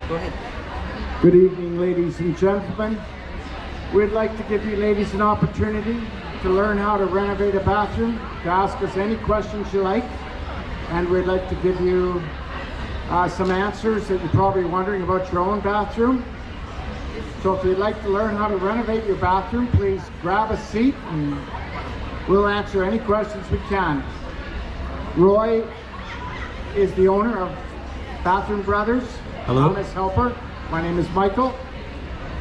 Go ahead. Good evening, ladies and gentlemen. We'd like to give you ladies an opportunity to learn how to renovate a bathroom, to ask us any questions you like, and we'd like to give you some answers that you're probably wondering about your own bathroom. So if you'd like to learn how to renovate your bathroom, please grab a seat and we'll answer any questions we can. Roy is the owner of Bathroom Brothers. Hello. I'm his helper. My name is Michael.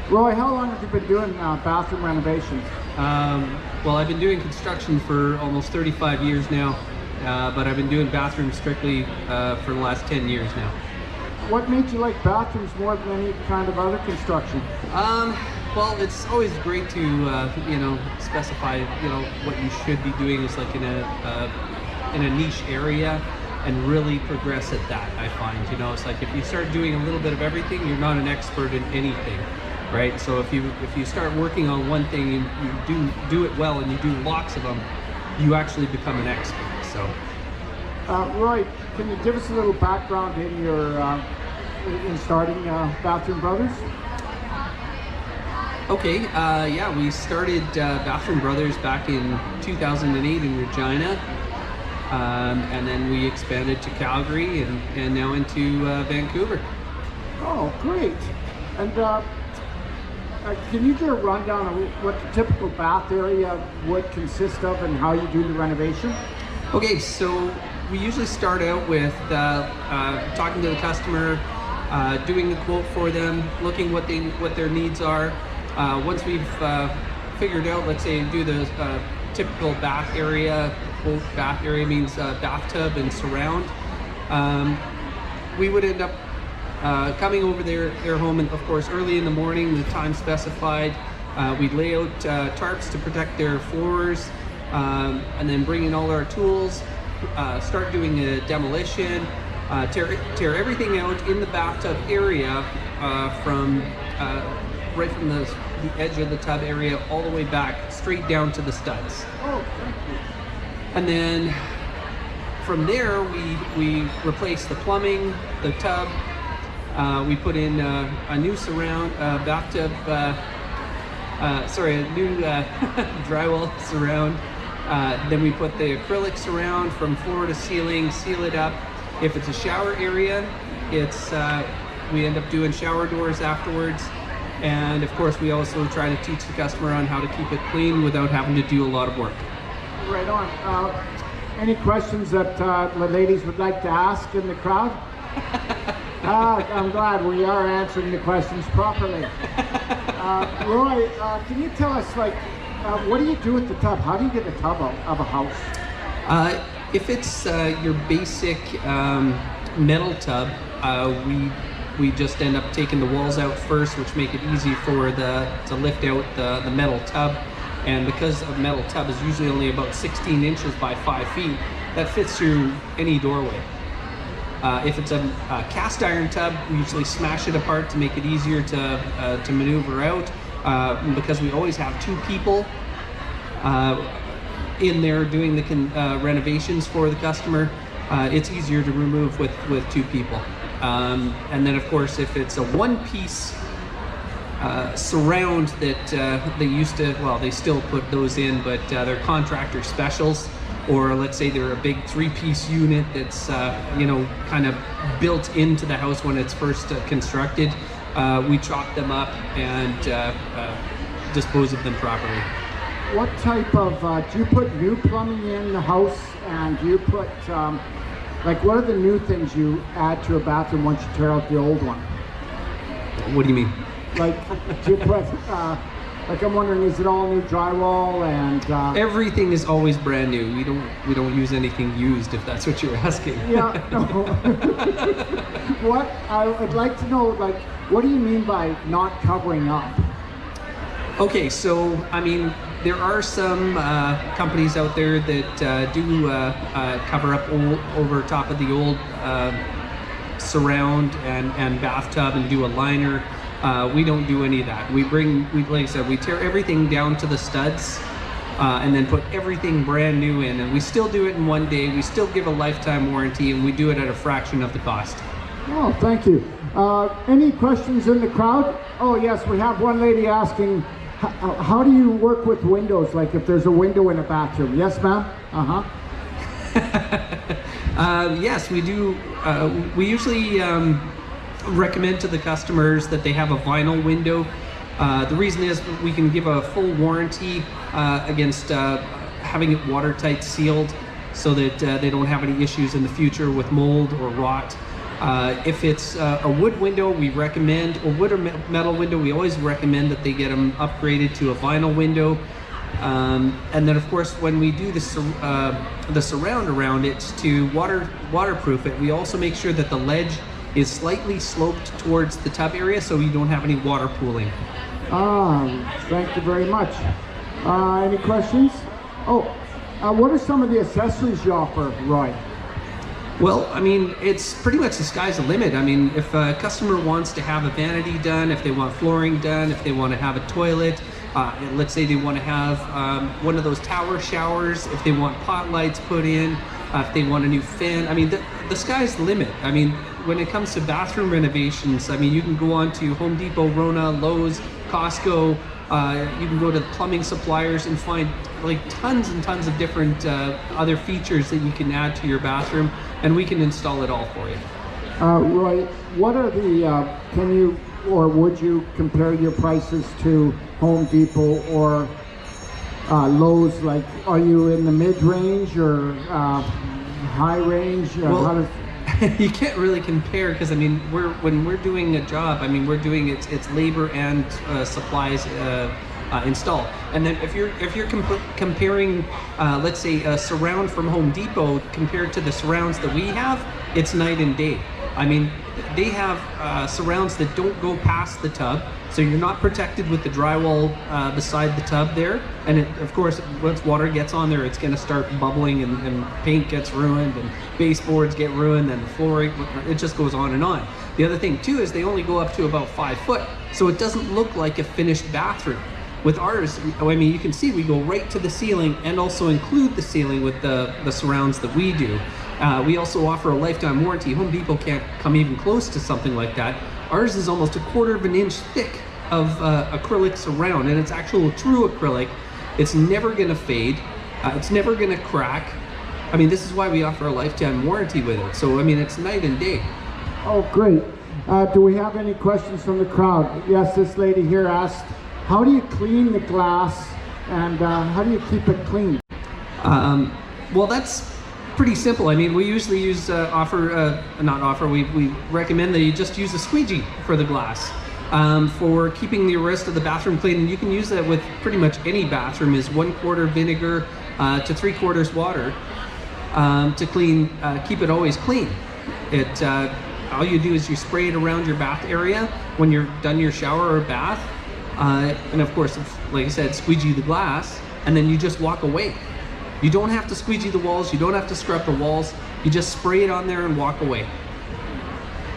Roy, how long have you been doing bathroom renovations? Well, I've been doing construction for almost 35 years now, but I've been doing bathrooms strictly for the last 10 years now. What made you like bathrooms more than any kind of other construction? Well, it's always great to specify what you should be doing is like in a niche area and really progress at that. I find it's like if you start doing a little bit of everything, you're not an expert in anything, right? So if you start working on one thing, you do it well, and you do lots of them, you actually become an expert. So Roy, can you give us a little background in your in starting Bathroom Brothers? Okay, yeah, we started Bathroom Brothers back in 2008 in Regina, and then we expanded to Calgary and now into Vancouver. Oh, great. And can you do a rundown of what the typical bath area would consist of and how you do the renovation? Okay, so we usually start out with talking to the customer, doing the quote for them, looking what their needs are. Once we've figured out, let's say, do the typical bath area, quote bath area means bathtub and surround, we would end up coming over their home, and of course early in the morning, the time specified. We'd lay out tarps to protect their floors, and then bring in all our tools, start doing a demolition, tear everything out in the bathtub area from right from the edge of the tub area all the way back straight down to the studs. Oh, thank you. And then from there we replace the plumbing, the tub. We put in a new surround bathtub. A new drywall surround. Then we put the acrylic surround from floor to ceiling, seal it up. If it's a shower area, we end up doing shower doors afterwards. And of course, we also try to teach the customer on how to keep it clean without having to do a lot of work. Right on. Any questions that the ladies would like to ask in the crowd? I'm glad we are answering the questions properly. Roy, can you tell us, what do you do with the tub? How do you get a tub out of a house? If it's your basic metal tub, we just end up taking the walls out first, which make it easy to lift out the metal tub. And because a metal tub is usually only about 16 inches by 5 feet, that fits through any doorway. If it's a cast iron tub, we usually smash it apart to make it easier to maneuver out. Because we always have two people in there doing the renovations for the customer, it's easier to remove with two people. And then of course, if it's a one-piece surround that they still put those in, but they're contractor specials, or let's say they're a big 3-piece unit that's kind of built into the house when it's first constructed, we chop them up and dispose of them properly. What type of, do you put new plumbing in the house, and do you put, what are the new things you add to a bathroom once you tear out the old one? What do you mean? Do you put, I'm wondering, is it all new drywall and? Everything is always brand new. We don't use anything used, if that's what you're asking. Yeah, no. What, I'd like to know, what do you mean by not covering up? Okay, so, I mean, there are some companies out there that do cover up over top of the old surround and bathtub and do a liner. We don't do any of that. Like I said, we tear everything down to the studs and then put everything brand new in. And we still do it in one day. We still give a lifetime warranty, and we do it at a fraction of the cost. Oh, thank you. Any questions in the crowd? Oh, yes, we have one lady asking, how do you work with windows? Like if there's a window in a bathroom? Yes, ma'am? Yes, we do. We usually recommend to the customers that they have a vinyl window. The reason is we can give a full warranty against having it watertight sealed so that they don't have any issues in the future with mold or rot. If it's a wood window, we recommend, or wood or metal window, we always recommend that they get them upgraded to a vinyl window. And then of course when we do the surround around it to waterproof it, we also make sure that the ledge is slightly sloped towards the tub area so you don't have any water pooling. Thank you very much. Any questions? Oh, what are some of the accessories you offer, Roy? Well, I mean, it's pretty much the sky's the limit. I mean, if a customer wants to have a vanity done, if they want flooring done, if they want to have a toilet, let's say they want to have one of those tower showers, if they want pot lights put in, if they want a new fan, I mean, the sky's the limit. I mean, when it comes to bathroom renovations, I mean, you can go on to Home Depot, Rona, Lowe's, Costco, you can go to the plumbing suppliers and find like tons and tons of different other features that you can add to your bathroom, and we can install it all for you. Roy, what are the, can you or would you compare your prices to Home Depot or Lowe's? Like, are you in the mid-range or high range? Well, you can't really compare because I mean, when we're doing a job, I mean, we're doing it's labor and supplies installed. And then if you're comparing, let's say a surround from Home Depot compared to the surrounds that we have, it's night and day. I mean, they have surrounds that don't go past the tub, so you're not protected with the drywall beside the tub there. And of course, once water gets on there, it's going to start bubbling, and paint gets ruined, and baseboards get ruined, and the flooring, it just goes on and on. The other thing too is they only go up to about 5 foot, so it doesn't look like a finished bathroom. With ours, I mean, you can see we go right to the ceiling and also include the ceiling with the surrounds that we do. We also offer a lifetime warranty. Home Depot can't come even close to something like that. Ours is almost 1/4 of an inch thick of acrylic surround, and it's actual true acrylic. It's never gonna fade. It's never gonna crack. I mean, this is why we offer a lifetime warranty with it. So, I mean, it's night and day. Oh, great. Do we have any questions from the crowd? Yes, this lady here asked, how do you clean the glass, and how do you keep it clean? Well, that's pretty simple. I mean, we usually use we recommend that you just use a squeegee for the glass for keeping the rest of the bathroom clean. And you can use that with pretty much any bathroom. Is 1/4 vinegar to 3/4 water to clean, keep it always clean. All you do is you spray it around your bath area when you're done your shower or bath, and of course, like I said, squeegee the glass, and then you just walk away. You don't have to squeegee the walls, you don't have to scrub the walls, you just spray it on there and walk away.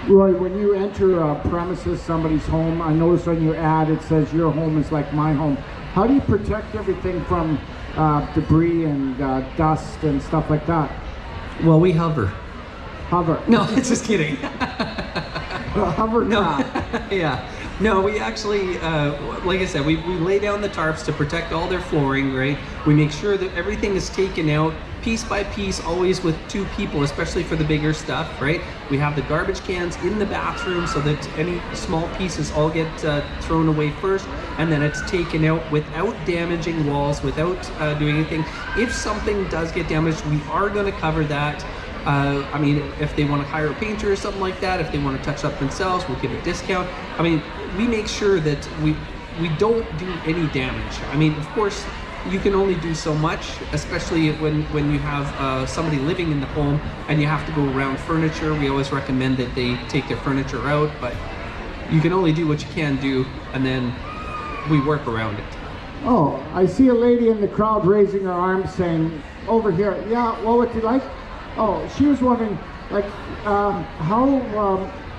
Roy, when you enter a premises, somebody's home, I notice on your ad it says your home is like my home. How do you protect everything from debris and dust and stuff like that? Well, we hover. Hover? No, it's just kidding. Hover? No, yeah. No, we actually, like I said, we lay down the tarps to protect all their flooring, right? We make sure that everything is taken out piece by piece, always with 2 people, especially for the bigger stuff, right? We have the garbage cans in the bathroom so that any small pieces all get thrown away first, and then it's taken out without damaging walls, without doing anything. If something does get damaged, we are going to cover that. I mean, if they want to hire a painter or something like that, if they want to touch up themselves, we'll give a discount. I mean, we make sure that we don't do any damage. I mean, of course, you can only do so much, especially when you have somebody living in the home and you have to go around furniture. We always recommend that they take their furniture out, but you can only do what you can do, and then we work around it. Oh, I see a lady in the crowd raising her arm saying, over here, yeah, what would you like? Oh, she was wondering, like, how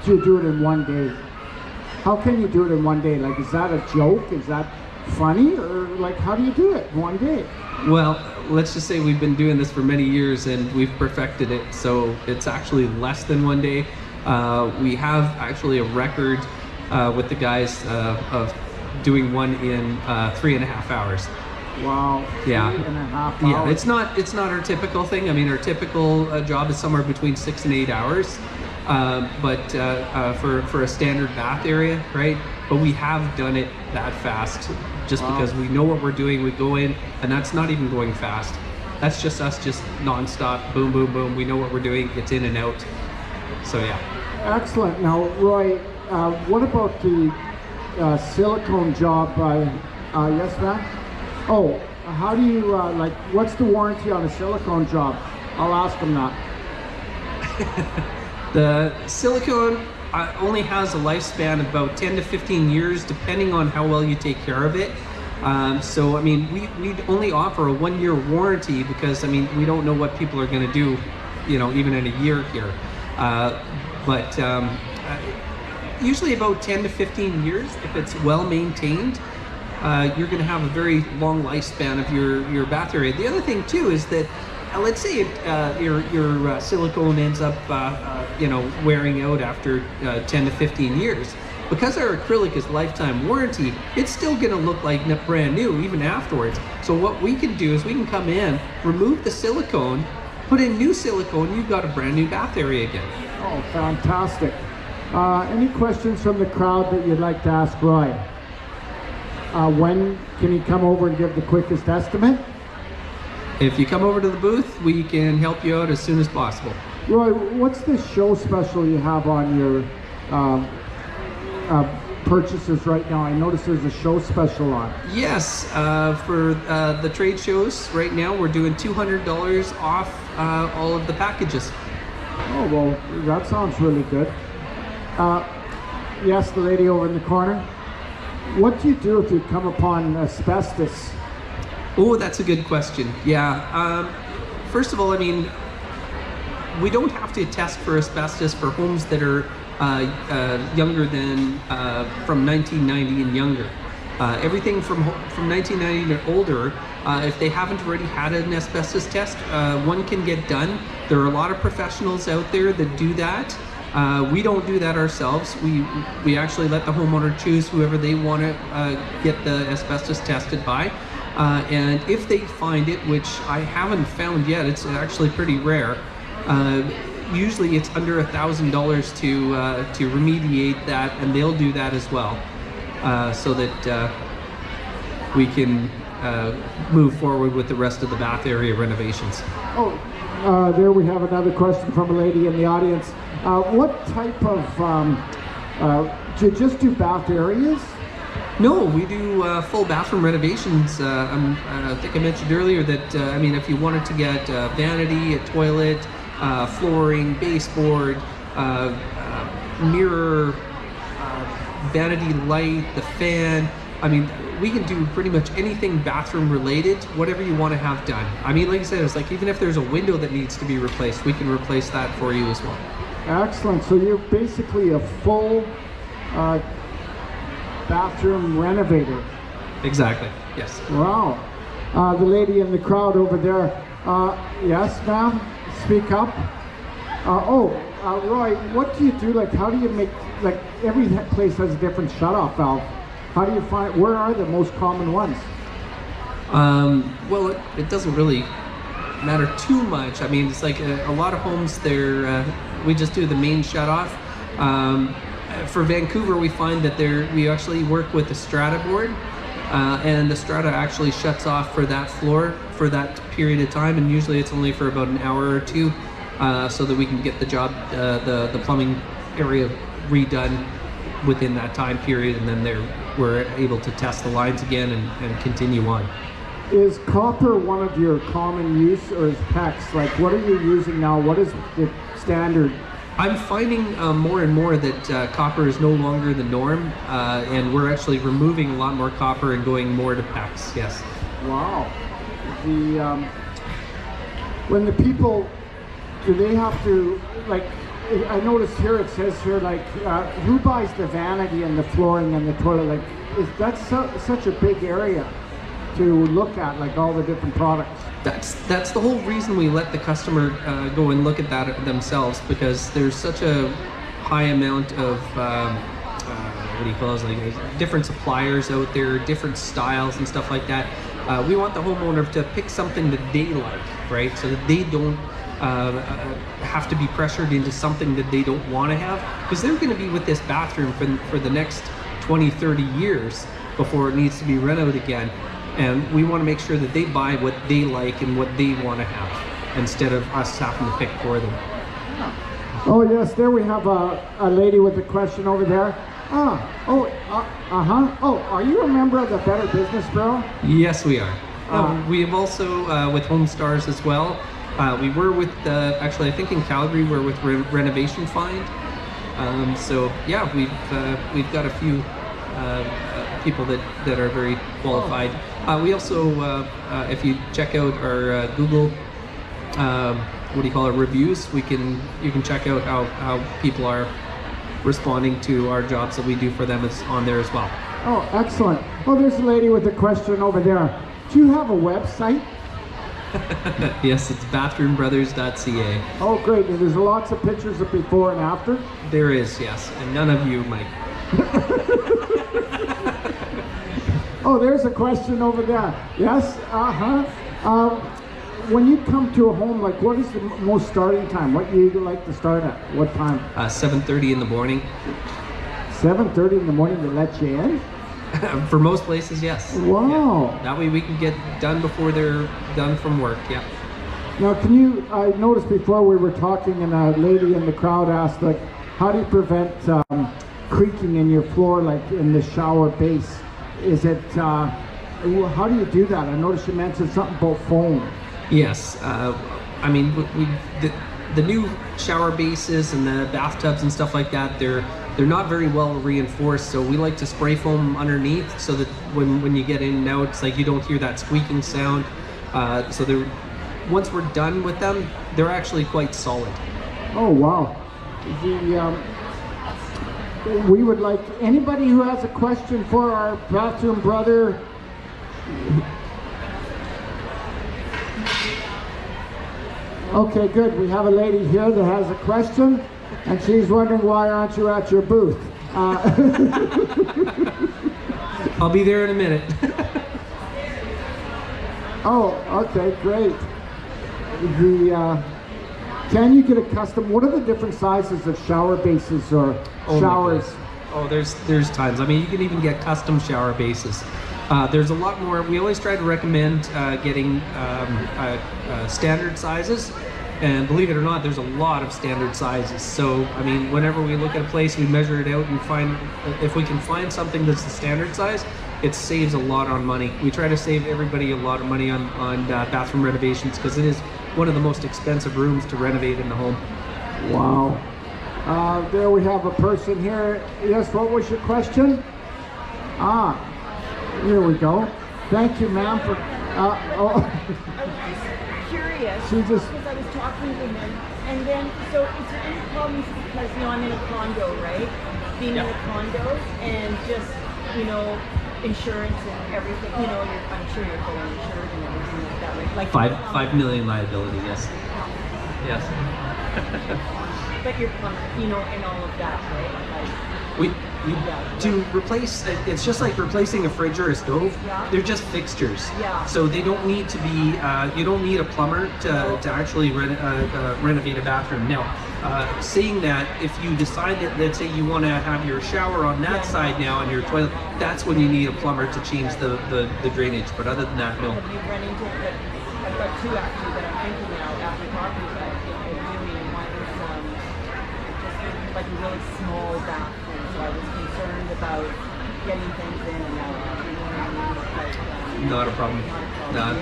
do you do it in one day? How can you do it in one day? Like, is that a joke? Is that funny? Or, like, how do you do it in one day? Well, let's just say we've been doing this for many years and we've perfected it, so it's actually less than one day. We have actually a record with the guys of doing one in 3.5 hours. Wow. Yeah. 3.5 hours. Yeah, it's not our typical thing. I mean, our typical job is somewhere between 6 and 8 hours, but for a standard bath area, right? But we have done it that fast, just because we know what we're doing. We go in, and that's not even going fast. That's just us, just nonstop, boom, boom, boom. We know what we're doing. It's in and out. So yeah. Excellent. Now, Roy, what about the silicone job? Yes, ma'am? Oh, how do you, like, what's the warranty on a silicone job? I'll ask them that. The silicone only has a lifespan of about 10 to 15 years, depending on how well you take care of it. So, I mean, we'd only offer a 1-year warranty because, I mean, we don't know what people are going to do, you know, even in a year here. But usually about 10 to 15 years, if it's well maintained, you're going to have a very long lifespan of your bath area. The other thing too is that, let's say your silicone ends up you know, wearing out after 10 to 15 years. Because our acrylic is lifetime warranty, it's still going to look like brand new even afterwards. So what we can do is we can come in, remove the silicone, put in new silicone, you've got a brand new bath area again. Oh, fantastic. Any questions from the crowd that you'd like to ask Roy? When can he come over and give the quickest estimate? If you come over to the booth, we can help you out as soon as possible. Roy, what's the show special you have on your purchases right now? I notice there's a show special on. Yes, for the trade shows right now, we're doing $200 off all of the packages. Oh, well, that sounds really good. Yes, the lady over in the corner. What do you do if you come upon asbestos? Oh, that's a good question. Yeah. First of all, I mean, we don't have to test for asbestos for homes that are younger than from 1990 and younger. Everything from 1990 and older, if they haven't already had an asbestos test, one can get done. There are a lot of professionals out there that do that. We don't do that ourselves. We actually let the homeowner choose whoever they want to get the asbestos tested by. And if they find it, which I haven't found yet, it's actually pretty rare. Usually it's under $1,000 to remediate that, and they'll do that as well, so that we can move forward with the rest of the bath area renovations. Oh, there we have another question from a lady in the audience. What type of, do you just do bath areas? No, we do full bathroom renovations. I think I mentioned earlier that, I mean, if you wanted to get vanity, a toilet, flooring, baseboard, mirror, vanity light, the fan, I mean, we can do pretty much anything bathroom related, whatever you want to have done. I mean, like I said, it's like even if there's a window that needs to be replaced, we can replace that for you as well. Excellent. So you're basically a full bathroom renovator. Exactly, yes. Wow. The lady in the crowd over there. Yes, ma'am? Speak up. Roy, what do you do? Like, how do you make, like, every place has a different shutoff valve. How do you find, where are the most common ones? Well, it doesn't really matter too much. I mean, it's like a lot of homes, we just do the main shutoff. For Vancouver, we find that we actually work with the strata board, and the strata actually shuts off for that floor for that period of time, and usually it's only for about an hour or two, so that we can get the job, the plumbing area redone within that time period, and then we're able to test the lines again and continue on. Is copper one of your common use, or is PEX? Like, what are you using now? What is the standard? I'm finding more and more that copper is no longer the norm, and we're actually removing a lot more copper and going more to PEX, yes. Wow. When the people, do they have to, like, I noticed here it says here, like, who buys the vanity and the flooring and the toilet? Like, that's such a big area to look at, like all the different products. That's the whole reason we let the customer go and look at that themselves, because there's such a high amount of what do you call it, like different suppliers out there, different styles and stuff like that. We want the homeowner to pick something that they like, right? So that they don't have to be pressured into something that they don't want to have, because they're going to be with this bathroom for the next 20, 30 years before it needs to be renovated again. And we want to make sure that they buy what they like and what they want to have, instead of us having to pick for them. Oh yes, there we have a lady with a question over there. Oh, are you a member of the Better Business Bureau? Yes, we are. We have also with Home Stars as well. We were with, actually I think in Calgary we're with Renovation Find. So yeah, we've got a few people that are very qualified. We also, if you check out our Google, what do you call it, reviews, you can check out how people are responding to our jobs that we do for them is on there as well. Oh, excellent. Oh, there's a lady with a question over there. Do you have a website? Yes, it's bathroombrothers.ca. Oh, great. And there's lots of pictures of before and after? There is, yes. And none of you, Mike. Oh, there's a question over there. Yes? When you come to a home, like, what is the most starting time? What you like to start at? What time? 7:30 in the morning. 7:30 in the morning to let you in? For most places, yes. Wow. Yeah. That way we can get done before they're done from work, yeah. Now, I noticed before we were talking and a lady in the crowd asked, like, how do you prevent creaking in your floor, like in the shower base? Is it, how do you do that? I noticed you mentioned something about foam. Yes, I mean, the new shower bases and the bathtubs and stuff like that, they're not very well reinforced, so we like to spray foam underneath so that when you get in and out, it's like you don't hear that squeaking sound. So once we're done with them, they're actually quite solid. Oh wow. We would like anybody who has a question for our bathroom brother. Okay, good. We have a lady here that has a question, and she's wondering why aren't you at your booth? I'll be there in a minute. Oh, okay, great. Can you get a custom? What are the different sizes of shower bases or showers? Oh, there's tons. I mean, you can even get custom shower bases. There's a lot more. We always try to recommend getting standard sizes, and believe it or not, there's a lot of standard sizes. So, I mean, whenever we look at a place, we measure it out and find, if we can find something that's the standard size, it saves a lot on money. We try to save everybody a lot of money on bathroom renovations, because it is one of the most expensive rooms to renovate in the home. Wow. There we have a person here. Yes, what was your question? Here we go. Thank you, ma'am, for... I was just curious, because I was talking to him, and then, so is there any problems, because, I'm in a condo, right? Being in a condo, and just, insurance and everything, I'm sure you're fully insured and everything like that, right? Like 5 million liability, yes. Yes. But you're plumber, and all of that, right? To replace, it's just like replacing a fridge or a stove. They're just fixtures. So they don't need to be, you don't need a plumber to actually renovate a bathroom. Now, saying that, if you decide that, let's say you want to have your shower on that side now and your toilet, that's when you need a plumber to change the drainage. But other than that, no. Have you run into it? I've got two actually that I'm thinking now after talking about it. One is like a really small bathroom. So I was concerned about getting things in and out. Not a problem.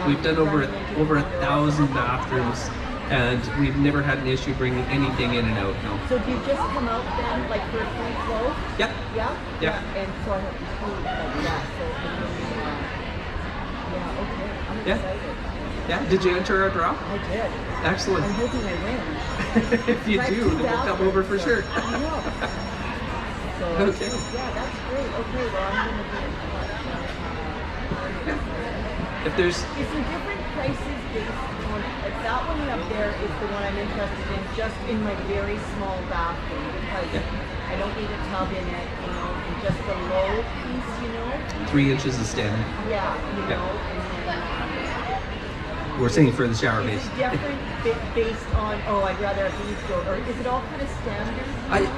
We've done over 1,000 bathrooms, and we've never had an issue bringing anything in and out. No. So do you just come out then, like for a free flow? Yep. Yeah. And so I have to prove like that. So okay. I'm excited. Yeah. Did you enter our draw? I did. Excellent. I'm hoping I win. If you do, then we'll come over for sure. I know. So, okay. Yeah, that's great. Okay, well, I'm going to do it. if there's Is there different prices based on, like that one up there is the one I'm interested in, just in my very small bathroom, because I don't need a tub in it, you know, and just the low piece, you know? 3 inches is standard. Yeah, you Yeah. know, and We're saying for the shower then base. it's different based on, oh, I'd rather have these doors, or is it all kind of standard, you know?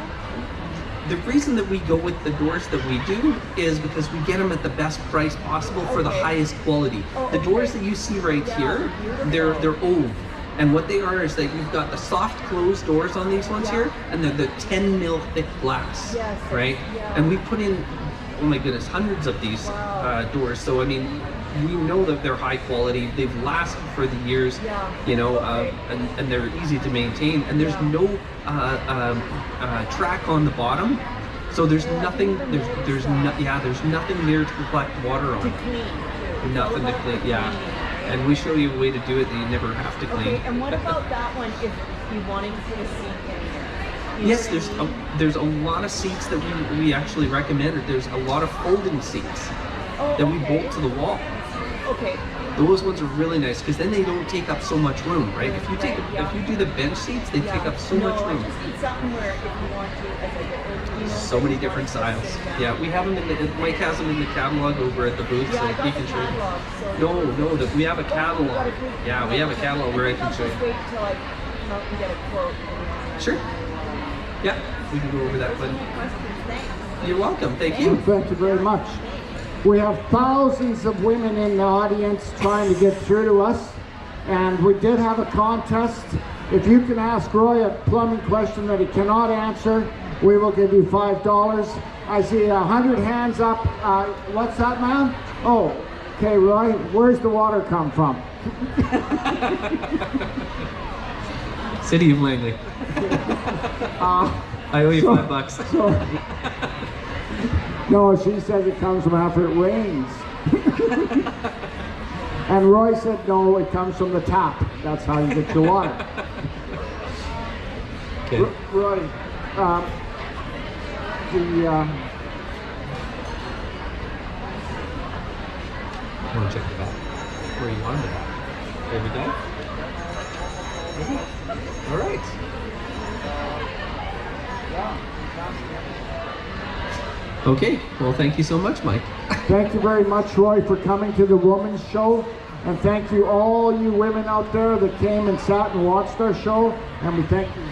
The reason that we go with the doors that we do is because we get them at the best price possible for the Okay. highest quality. Oh, The doors okay. that you see right Yeah, here, beautiful. they're old. And what they are is that you've got the soft closed doors on these ones Yeah. here, and they're the 10 mil thick glass, Yes, right? yeah. And we put in, oh my goodness, hundreds of these Wow. doors. So I mean, we know that they're high quality. They've lasted for the years, Yeah. you know, Okay. and they're easy to maintain. And there's Yeah. no track on the bottom. So there's Yeah, I nothing, didn't even there's notice that. there's nothing there to collect water To on. clean, too. It's all Nothing to about clean, the yeah. cleaning, right? And we show you a way to do it that you never have to clean. Okay, and what about that one if you wanted to put a seat in there? You Yes, know what I mean? there's a lot of seats that we actually recommend. There's a lot of folding seats Oh, that we okay. bolt to the wall. Okay. Those ones are really nice because then they don't take up so much room, right? If you Right, yeah. if you do the bench seats, they take Yeah. up so much No, I room. just need something where if you want to, as I get, you know, So many if you different want to styles. sit down. Yeah, we have them in the, Mike has them in the catalog over at the booth, Yeah, I so got he the can show you. catalog, so. No, we have a Oh, you got catalog. a good- Yeah, we have a catalog where I can I'll show just you. wait till I come out and get a quote. and Sure. Yeah, we can go over that Those are one. my questions, thanks. You're welcome. Thank Well, you. thank you very much. We have thousands of women in the audience trying to get through to us, and we did have a contest. If you can ask Roy a plumbing question that he cannot answer, we will give you $5. I see 100 hands up. What's that, man? Oh, okay, Roy, where's the water come from? City of Langley. I owe you so- $5. So, no, she says it comes from after it rains. And Roy said, no, it comes from the tap. That's how you get your water. Okay. Roy, I want to check the back. Where you wanted it. There we go. Okay. All right. Okay. Well, thank you so much, Mike. thank you very much, Roy, for coming to the Women's Show. And thank you all you women out there that came and sat and watched our show. And we thank you.